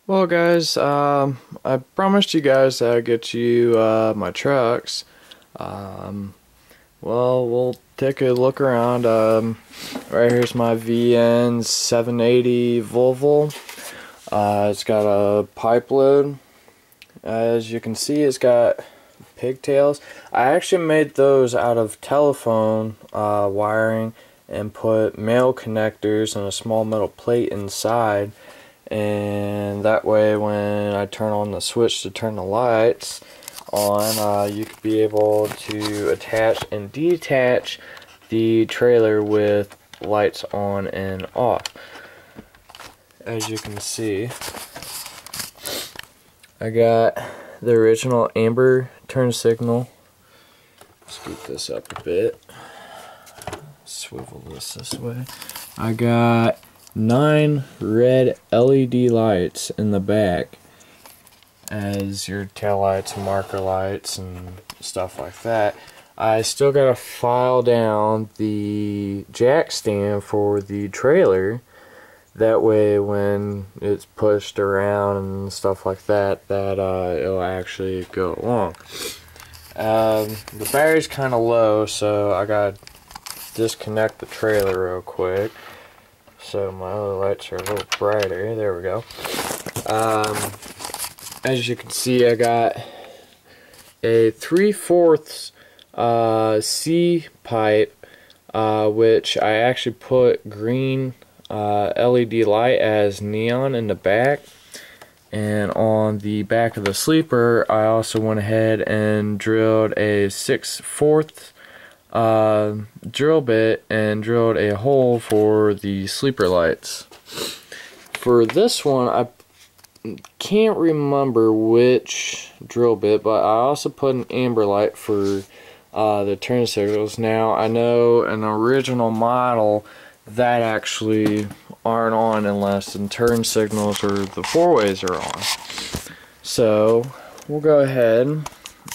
Well, guys, I promised you guys that I'd get you my trucks. Um, well, we'll take a look around. Right here's my VN 780 Volvo. It's got a pipe load. As you can see, it's got pigtails. I actually made those out of telephone wiring and put male connectors and a small metal plate inside, and that way when I turn on the switch to turn the lights on, you could be able to attach and detach the trailer with lights on and off. As you can see, I got the original amber turn signal. Scoot this up a bit. Swivel this way. I got 9 red LED lights in the back as your tail lights and marker lights and stuff like that. I still gotta file down the jack stand for the trailer. That way when it's pushed around and stuff like that, it'll actually go along. The battery's kind of low, so I gotta disconnect the trailer real quick so my other lights are a little brighter. There we go. As you can see, I got a 3/4 C pipe, which I actually put green LED light as neon in the back, and on the back of the sleeper I also went ahead and drilled a 6/4 drill bit and drilled a hole for the sleeper lights. For this one, I can't remember which drill bit, but I also put an amber light for the turn signals. Now I know an original model that actually aren't on unless the turn signals or the four-ways are on. So we'll go ahead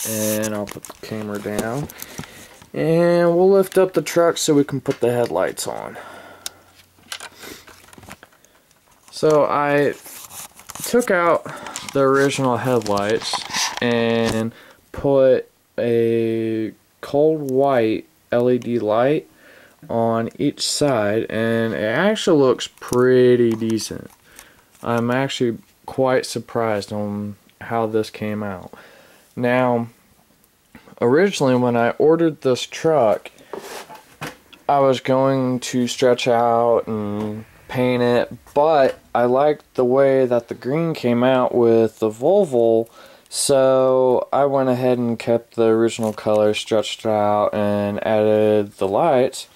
and I'll put the camera down and we'll lift up the truck so we can put the headlights on. So I took out the original headlights and put a cold white LED light on each side, and it actually looks pretty decent. I'm actually quite surprised on how this came out. Now, originally when I ordered this truck, I was going to stretch out and paint it, but I liked the way that the green came out with the Volvo, so I went ahead and kept the original color, stretched out, and added the lights.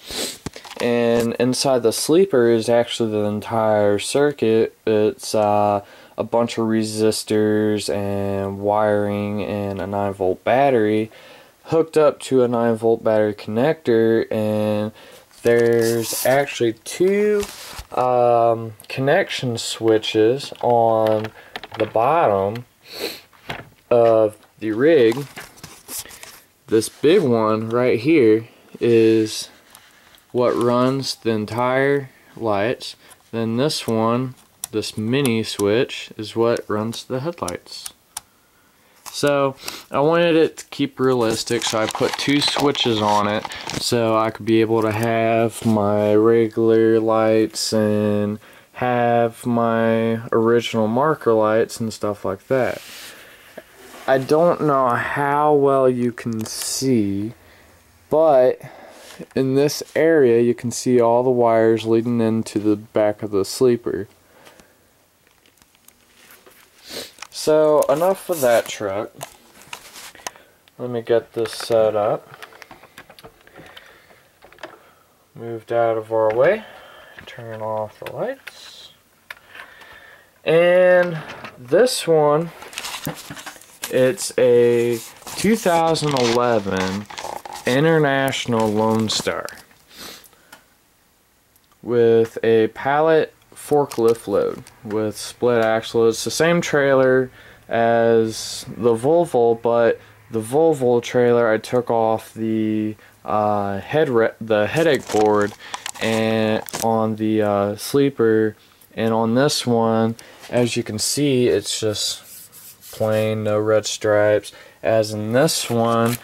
And inside the sleeper is actually the entire circuit. It's a bunch of resistors and wiring and a 9-volt battery hooked up to a 9-volt battery connector, and there's actually 2 connection switches on the bottom of the rig. This big one right here is what runs the entire lights. Then this one, this mini switch, is what runs the headlights. So I wanted it to keep realistic, so I put 2 switches on it so I could be able to have my regular lights and have my original marker lights and stuff like that. I don't know how well you can see, but in this area you can see all the wires leading into the back of the sleeper. So enough of that truck. Let me get this set up. Moved out of our way. Turn off the lights. And this one, it's a 2011 International Lone Star with a pallet forklift load with split axle. It's the same trailer as the Volvo, but the Volvo trailer I took off the headache board, and on the sleeper And on this one, as you can see, it's just plain, no red stripes. As in this one,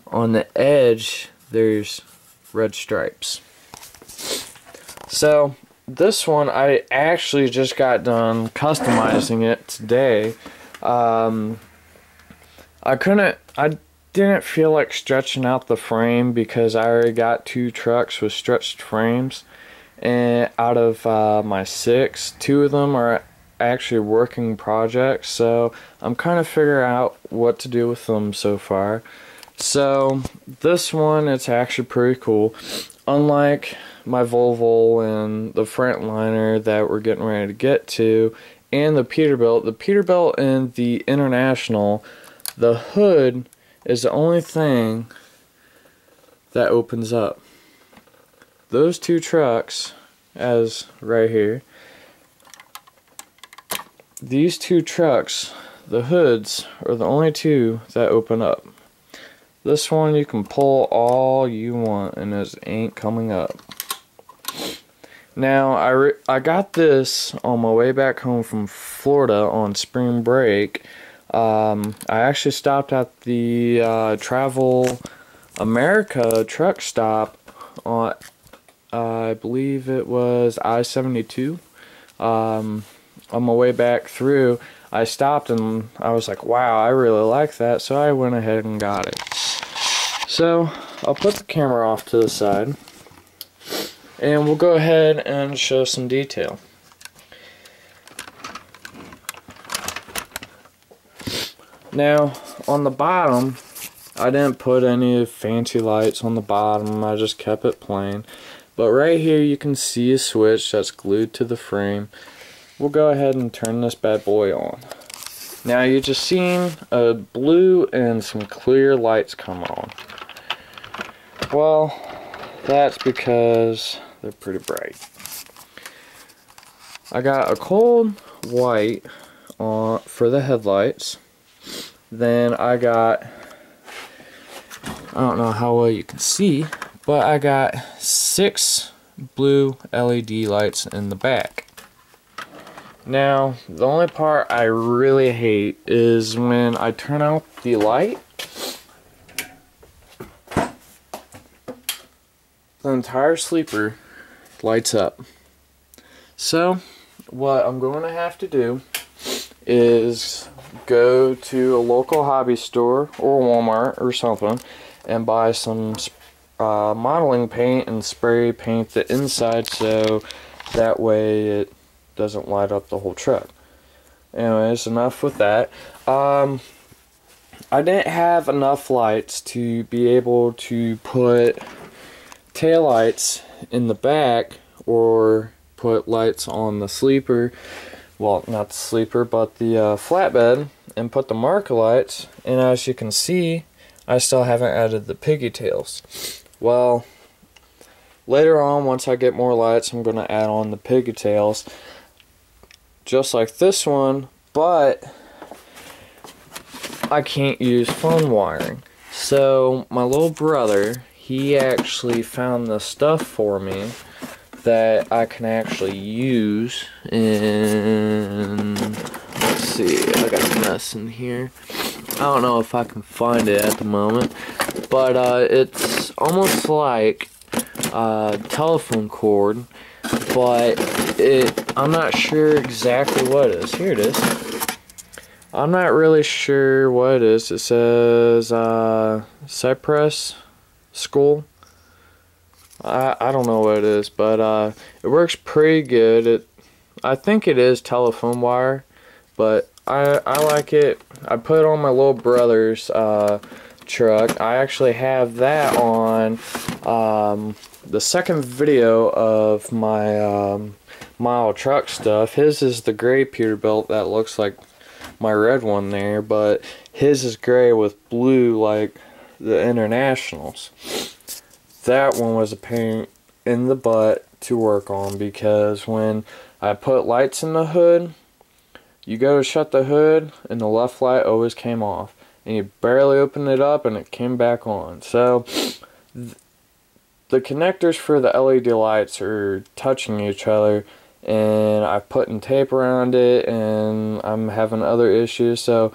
on the edge, there's red stripes. So this one, I actually just got done customizing it today. I didn't feel like stretching out the frame because I already got 2 trucks with stretched frames, and out of my 6, 2 of them are actually working projects, so I'm kind of figuring out what to do with them so far. So this one, it's actually pretty cool. Unlike my Volvo and the Frontliner that we're getting ready to get to, and the Peterbilt and the International, the hood is the only thing that opens up. Those 2 trucks, as right here, these 2 trucks, the hoods are the only 2 that open up. This one you can pull all you want and it ain't coming up. Now I got this on my way back home from Florida on spring break. I actually stopped at the Travel America truck stop on, I believe it was I-72. On my way back through, I stopped and I was like, wow, I really like that, so I went ahead and got it. So I'll put the camera off to the side and we'll go ahead and show some detail. Now on the bottom, I didn't put any fancy lights on the bottom, I just kept it plain. But right here you can see a switch that's glued to the frame. We'll go ahead and turn this bad boy on. Now you just seen a blue and some clear lights come on. Well, that's because they're pretty bright. I got a cold white on for the headlights. Then I got, I don't know how well you can see, but I got 6 blue LED lights in the back. Now, the only part I really hate is when I turn out the light, the entire sleeper lights up. So, what I'm going to have to do is go to a local hobby store or Walmart or something and buy some modeling paint and spray paint the inside so that way it doesn't light up the whole truck. Anyways, enough with that. I didn't have enough lights to be able to put taillights in the back or put lights on the sleeper, well, not the sleeper, but the flatbed, and put the marker lights. And as you can see, I still haven't added the piggy tails. Well, later on, once I get more lights, I'm going to add on the piggy tails, just like this one, but I can't use phone wiring. So my little brother, he actually found the stuff for me that I can actually use in, let's see, I got a mess in here. I don't know if I can find it at the moment, but it's almost like a telephone cord, but I'm not sure exactly what it is. Here it is. I'm not really sure what it is. It says Cypress Skull. I don't know what it is, but it works pretty good. I think it is telephone wire, but I like it. I put it on my little brother's truck. I actually have that on the second video of my mile truck stuff. His is the gray Peterbilt that looks like my red one there, but his is gray with blue like the Internationals. That one was a pain in the butt to work on because when I put lights in the hood, you go to shut the hood and the left light always came off, and you barely opened it up and it came back on. So the connectors for the LED lights are touching each other, and I've putting tape around it, and I'm having other issues, so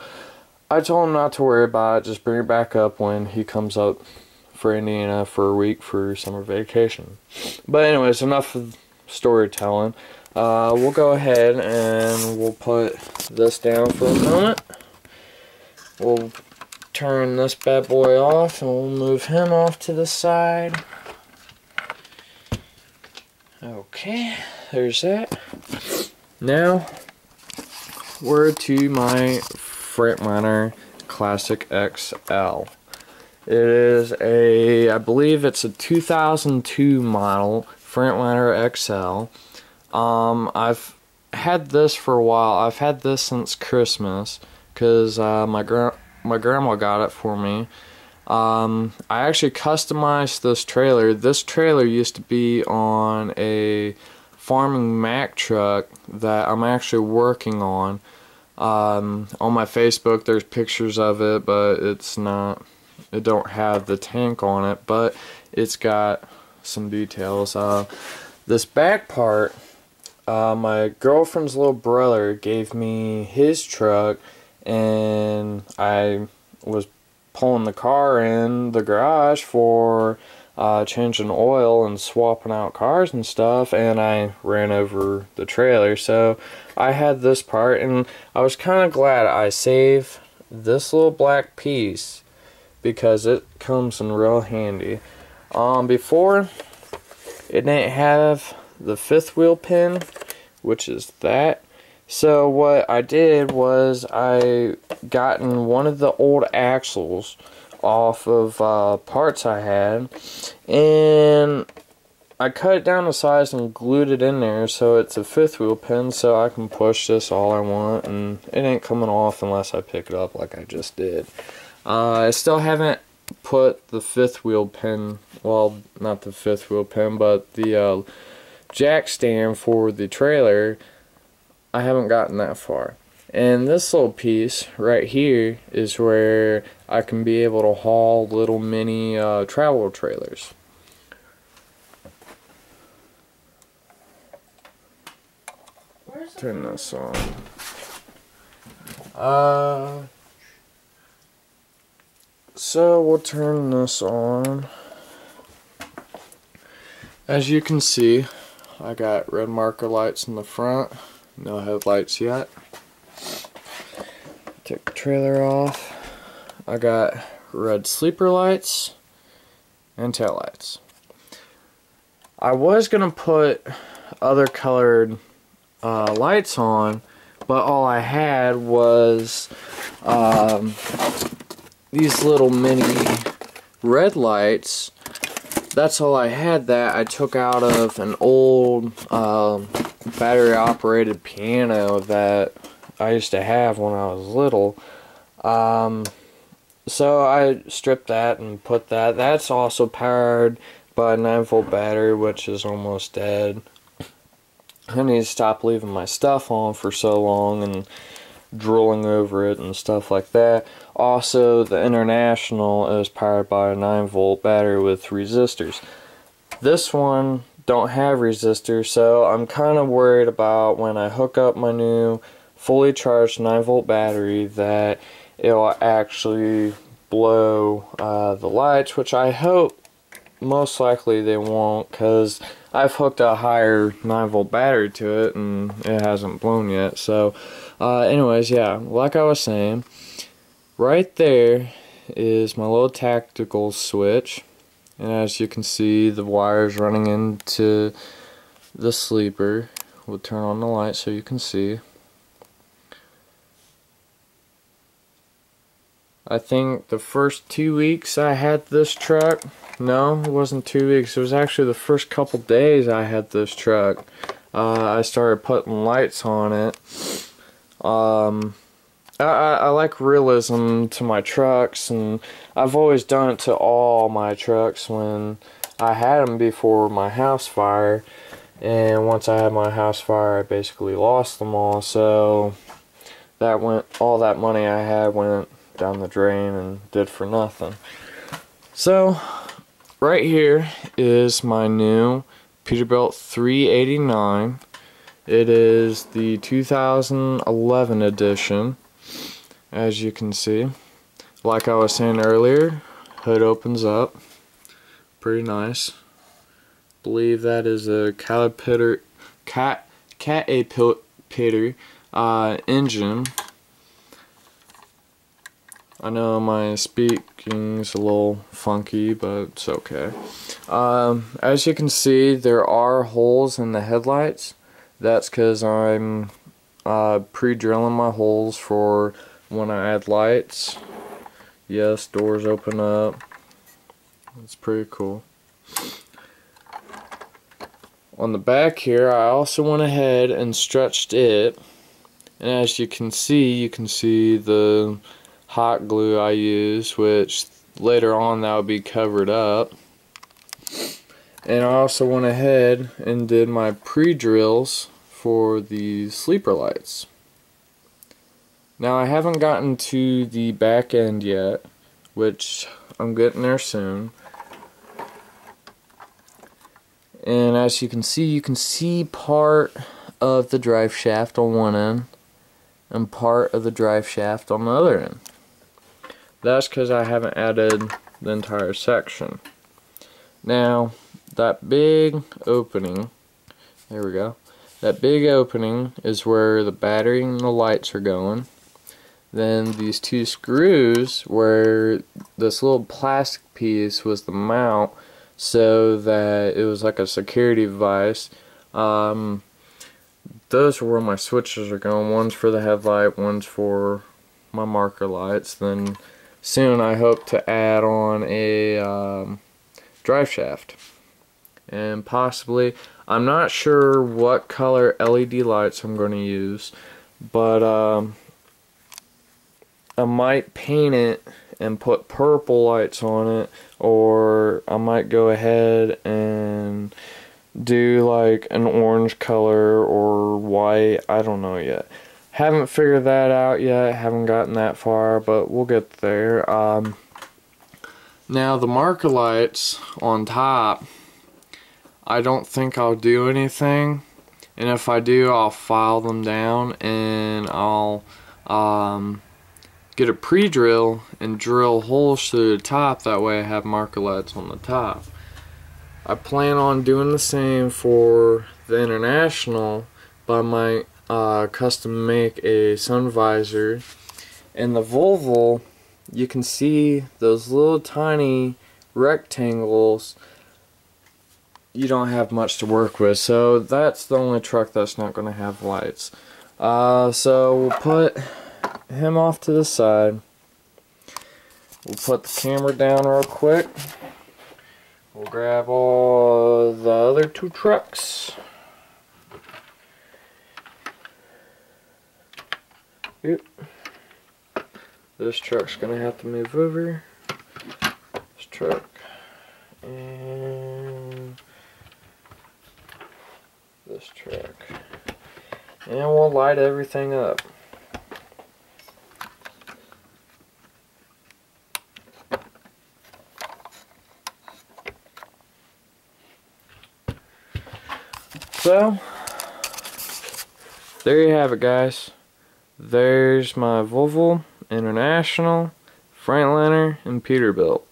I told him not to worry about it, just bring it back up when he comes up for Indiana for a week for summer vacation. But anyways, enough of storytelling. We'll go ahead and we'll put this down for a moment. We'll turn this bad boy off and we'll move him off to the side. Okay, there's that. Now we're to my Freightliner Classic XL. It is I believe it's a 2002 model Freightliner XL. I've had this for a while. I've had this since Christmas because my grandma got it for me. I actually customized this trailer. This trailer used to be on a farming Mack truck that I'm actually working on. On my Facebook there's pictures of it, but it don't have the tank on it, but it's got some details. This back part, my girlfriend's little brother gave me his truck, and I was pulling the car in the garage for changing oil and swapping out cars and stuff, and I ran over the trailer. So I had this part, and I was kind of glad I saved this little black piece because it comes in real handy. Before, it didn't have the fifth wheel pin, which is that. So what I did was I gotten one of the old axles off of parts I had, and I cut it down to size and glued it in there so it's a fifth wheel pin, so I can push this all I want and it ain't coming off unless I pick it up like I just did. I still haven't put the fifth wheel pin, well, not the fifth wheel pin, but the jack stand for the trailer. I haven't gotten that far. And this little piece right here is where I can be able to haul little mini travel trailers. Turn this on. So we'll turn this on. As you can see, I got red marker lights in the front, no headlights yet. Take the trailer off. I got red sleeper lights and tail lights. I was gonna put other colored lights on, but all I had was these little mini red lights. That's all I had that I took out of an old battery operated piano that I used to have when I was little. So I stripped that and put that. That's also powered by a 9-volt battery, which is almost dead. I need to stop leaving my stuff on for so long and drooling over it and stuff like that. Also, the International is powered by a 9-volt battery with resistors. This one don't have resistors, so I'm kind of worried about when I hook up my new fully charged 9-volt battery that it will actually blow the lights, which I hope most likely they won't, because I've hooked a higher 9-volt battery to it and it hasn't blown yet. So anyways, yeah, like I was saying, right there is my little tactical switch, and as you can see, the wires running into the sleeper. We'll turn on the light so you can see. I think the first 2 weeks I had this truck, no, it wasn't 2 weeks, it was actually the first couple days I had this truck. I started putting lights on it. I like realism to my trucks, and I've always done it to all my trucks when I had them before my house fire. And once I had my house fire, I basically lost them all, so all that money I had went down the drain and did for nothing. So right here is my new Peterbilt 389 It is the 2011 edition, as you can see. Like I was saying earlier, hood opens up. Pretty nice. Believe that is a Caterpillar engine. I know my speaking's a little funky, but it's okay. As you can see, there are holes in the headlights. That's because I'm pre-drilling my holes for when I add lights. Yes, doors open up. It's pretty cool. On the back here, I also went ahead and stretched it. And as you can see the hot glue I use, which later on that will be covered up. And I also went ahead and did my pre-drills for the sleeper lights. Now I haven't gotten to the back end yet, which I'm getting there soon. And as you can see part of the drive shaft on one end and part of the drive shaft on the other end. That's because I haven't added the entire section. Now, that big opening, there we go, that big opening is where the battery and the lights are going. Then these two screws, where this little plastic piece was the mount, so that it was like a security device. Those are where my switches are going. One's for the headlight, one's for my marker lights. Then soon I hope to add on a drive shaft. And possibly, I'm not sure what color LED lights I'm going to use, but I might paint it and put purple lights on it, or I might go ahead and do like an orange color or white. I don't know yet. Haven't figured that out yet. Haven't gotten that far, but we'll get there. Now the marker lights on top, I don't think I'll do anything, and if I do, I'll file them down and I'll get a pre-drill and drill holes through the top. That way I have marker lights on the top. I plan on doing the same for the International, but I might custom make a sun visor. And the Volvo, you can see those little tiny rectangles. You don't have much to work with, so that's the only truck that's not going to have lights. So we'll put him off to the side. We'll put the camera down real quick. We'll grab all the other two trucks. Yep. This truck's gonna have to move over. This truck. And this truck. And we'll light everything up. So, there you have it, guys. There's my Volvo International, Freightliner, and Peterbilt.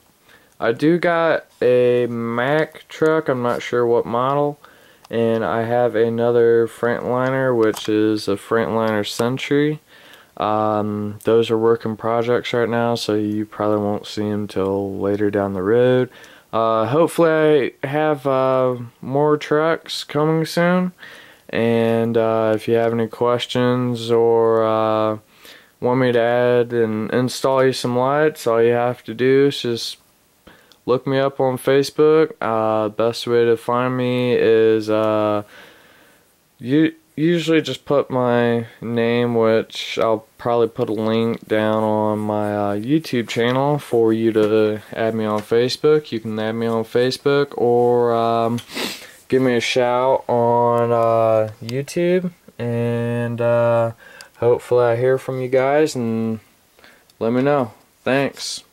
I do got a Mack truck, I'm not sure what model, and I have another Freightliner, which is a Freightliner Century. Those are working projects right now, so you probably won't see them till later down the road. Hopefully I have more trucks coming soon, and if you have any questions or want me to add and install you some lights, all you have to do is just look me up on Facebook. Best way to find me is you usually just put my name, which I'll probably put a link down on my YouTube channel for you to add me on Facebook. You can add me on Facebook, or give me a shout on YouTube, and hopefully I hear from you guys and let me know. Thanks.